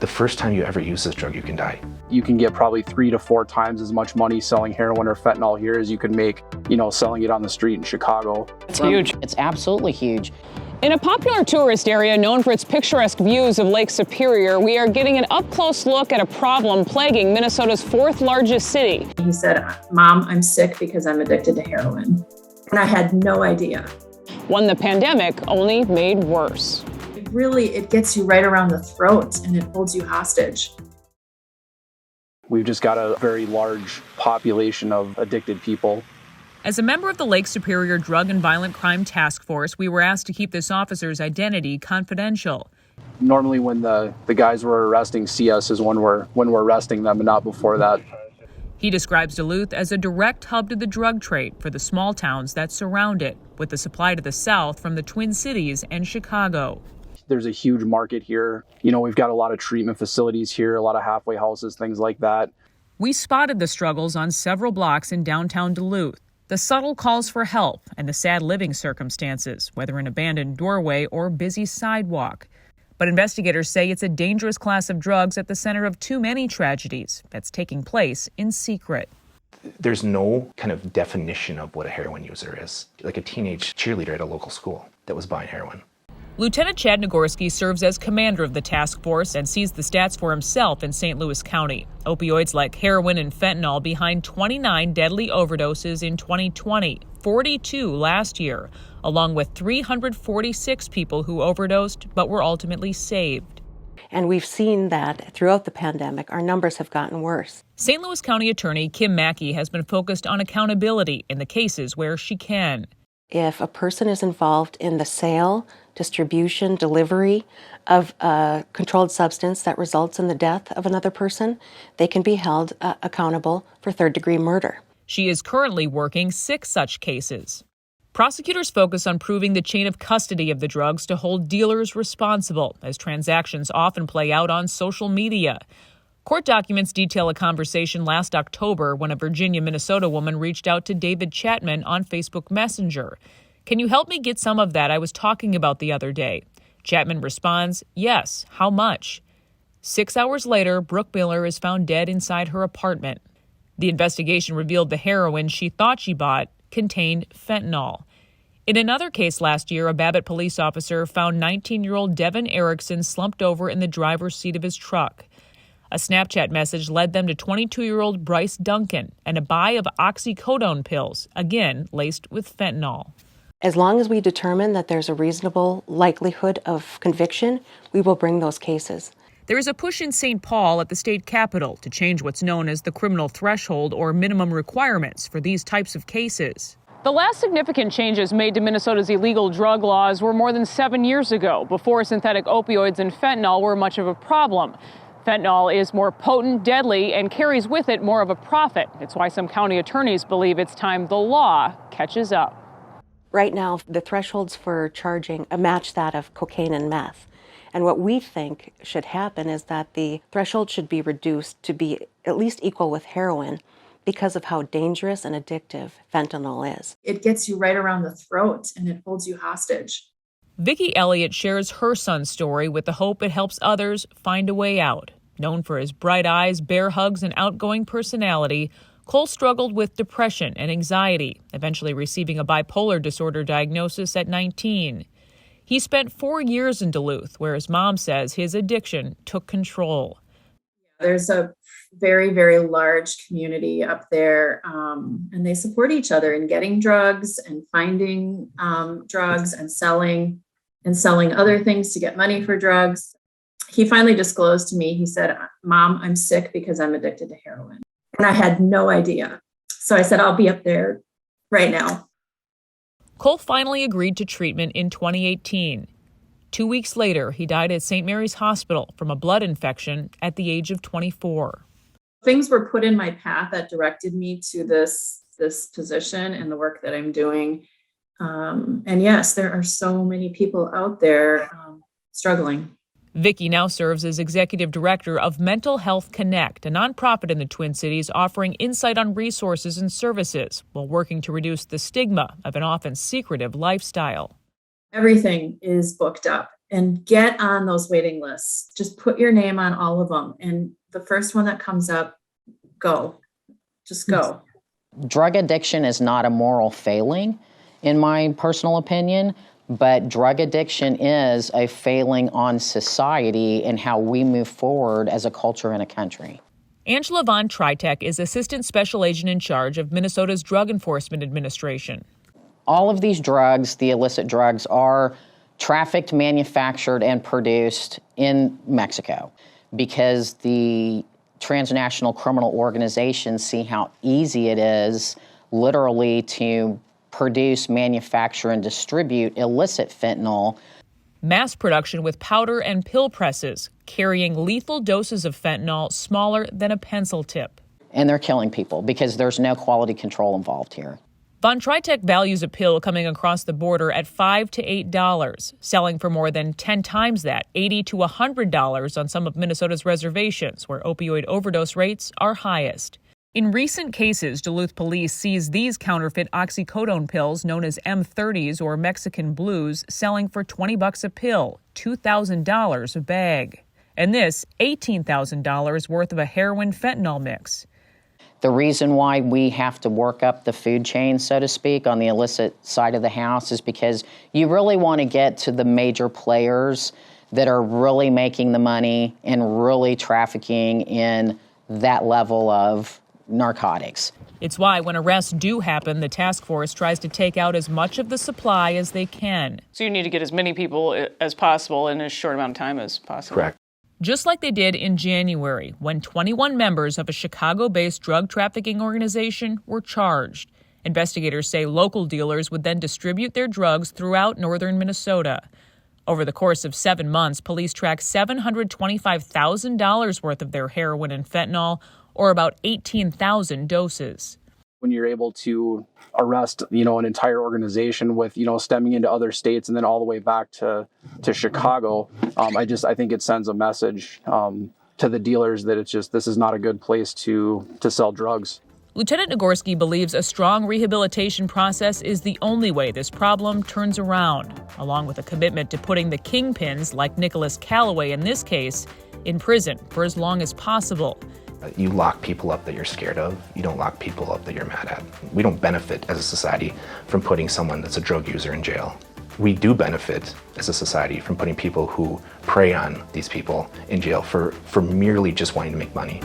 The first time you ever use this drug, you can die. You can get probably 3 to 4 times as much money selling heroin or fentanyl here as you could make, selling it on the street in Chicago. It's huge. It's absolutely huge. In a popular tourist area known for its picturesque views of Lake Superior, we are getting an up-close look at a problem plaguing Minnesota's 4th largest city. He said, "Mom, I'm sick because I'm addicted to heroin." And I had no idea. One the pandemic only made worse. It gets you right around the throat and it holds you hostage. We've just got a very large population of addicted people. As a member of the Lake Superior Drug and Violent Crime Task Force, we were asked to keep this officer's identity confidential. Normally when the guys we're arresting see us is when we're arresting them and not before that. He describes Duluth as a direct hub to the drug trade for the small towns that surround it, with the supply to the south from the Twin Cities and Chicago. There's a huge market here. We've got a lot of treatment facilities here, a lot of halfway houses, things like that. We spotted the struggles on several blocks in downtown Duluth. The subtle calls for help and the sad living circumstances, whether an abandoned doorway or busy sidewalk. But investigators say it's a dangerous class of drugs at the center of too many tragedies that's taking place in secret. There's no kind of definition of what a heroin user is. Like a teenage cheerleader at a local school that was buying heroin. Lieutenant Chad Nagorski serves as commander of the task force and sees the stats for himself in St. Louis County. Opioids like heroin and fentanyl behind 29 deadly overdoses in 2020, 42 last year, along with 346 people who overdosed but were ultimately saved. And we've seen that throughout the pandemic, our numbers have gotten worse. St. Louis County Attorney Kim Mackey has been focused on accountability in the cases where she can. If a person is involved in the sale, distribution, delivery of a controlled substance that results in the death of another person, they can be held accountable for third-degree murder. She is currently working 6 such cases. Prosecutors focus on proving the chain of custody of the drugs to hold dealers responsible, as transactions often play out on social media. Court documents detail a conversation last October when a Virginia, Minnesota woman reached out to David Chapman on Facebook Messenger. "Can you help me get some of that I was talking about the other day?" Chapman responds, "Yes, how much?" 6 hours later, Brooke Miller is found dead inside her apartment. The investigation revealed the heroin she thought she bought contained fentanyl. In another case last year, a Babbitt police officer found 19-year-old Devin Erickson slumped over in the driver's seat of his truck. A Snapchat message led them to 22-year-old Bryce Duncan and a buy of oxycodone pills, again laced with fentanyl. As long as we determine that there's a reasonable likelihood of conviction, we will bring those cases. There is a push in St. Paul at the state capitol to change what's known as the criminal threshold or minimum requirements for these types of cases. The last significant changes made to Minnesota's illegal drug laws were more than 7 years ago, before synthetic opioids and fentanyl were much of a problem. Fentanyl is more potent, deadly, and carries with it more of a profit. It's why some county attorneys believe it's time the law catches up. Right now, the thresholds for charging match that of cocaine and meth. And what we think should happen is that the threshold should be reduced to be at least equal with heroin because of how dangerous and addictive fentanyl is. It gets you right around the throat and it holds you hostage. Vicki Elliott shares her son's story with the hope it helps others find a way out. Known for his bright eyes, bear hugs, and outgoing personality, Cole struggled with depression and anxiety, eventually receiving a bipolar disorder diagnosis at 19. He spent 4 years in Duluth, where his mom says his addiction took control. There's a very, very large community up there, and they support each other in getting drugs and finding drugs and selling other things to get money for drugs. He finally disclosed to me, he said, "Mom, I'm sick because I'm addicted to heroin." And I had no idea. So I said, "I'll be up there right now." Cole finally agreed to treatment in 2018. 2 weeks later, he died at St. Mary's Hospital from a blood infection at the age of 24. Things were put in my path that directed me to this position and the work that I'm doing. And yes, there are so many people out there struggling. Vicki now serves as executive director of Mental Health Connect, a nonprofit in the Twin Cities offering insight on resources and services while working to reduce the stigma of an often secretive lifestyle. Everything is booked up and get on those waiting lists. Just put your name on all of them. And the first one that comes up, go. Just go. Drug addiction is not a moral failing, in my personal opinion, but drug addiction is a failing on society and how we move forward as a culture and a country. Angela Von Tritek is Assistant Special Agent in charge of Minnesota's Drug Enforcement Administration. All of these drugs, the illicit drugs, are trafficked, manufactured, and produced in Mexico because the transnational criminal organizations see how easy it is literally to produce, manufacture, and distribute illicit fentanyl. Mass production with powder and pill presses, carrying lethal doses of fentanyl smaller than a pencil tip. And they're killing people because there's no quality control involved here. Von Tritek values a pill coming across the border at $5 to $8, selling for more than 10 times that, $80 to $100 on some of Minnesota's reservations, where opioid overdose rates are highest. In recent cases, Duluth police seized these counterfeit oxycodone pills known as M30s or Mexican Blues, selling for $20 a pill, $2,000 a bag. And this, $18,000 worth of a heroin fentanyl mix. The reason why we have to work up the food chain, so to speak, on the illicit side of the house is because you really want to get to the major players that are really making the money and really trafficking in that level of narcotics. It's why when arrests do happen, the task force tries to take out as much of the supply as they can. So you need to get as many people as possible in as short amount of time as possible. Correct. Just like they did in January, when 21 members of a Chicago-based drug trafficking organization were charged. Investigators say local dealers would then distribute their drugs throughout northern Minnesota. Over the course of 7 months, police tracked $725,000 worth of their heroin and fentanyl, or about 18,000 doses. When you're able to arrest, an entire organization with, stemming into other states and then all the way back to Chicago, I think it sends a message to the dealers that this is not a good place to sell drugs. Lieutenant Nagorski believes a strong rehabilitation process is the only way this problem turns around, along with a commitment to putting the kingpins, like Nicholas Calloway in this case, in prison for as long as possible. You lock people up that you're scared of. You don't lock people up that you're mad at. We don't benefit as a society from putting someone that's a drug user in jail. We do benefit as a society from putting people who prey on these people in jail for merely just wanting to make money.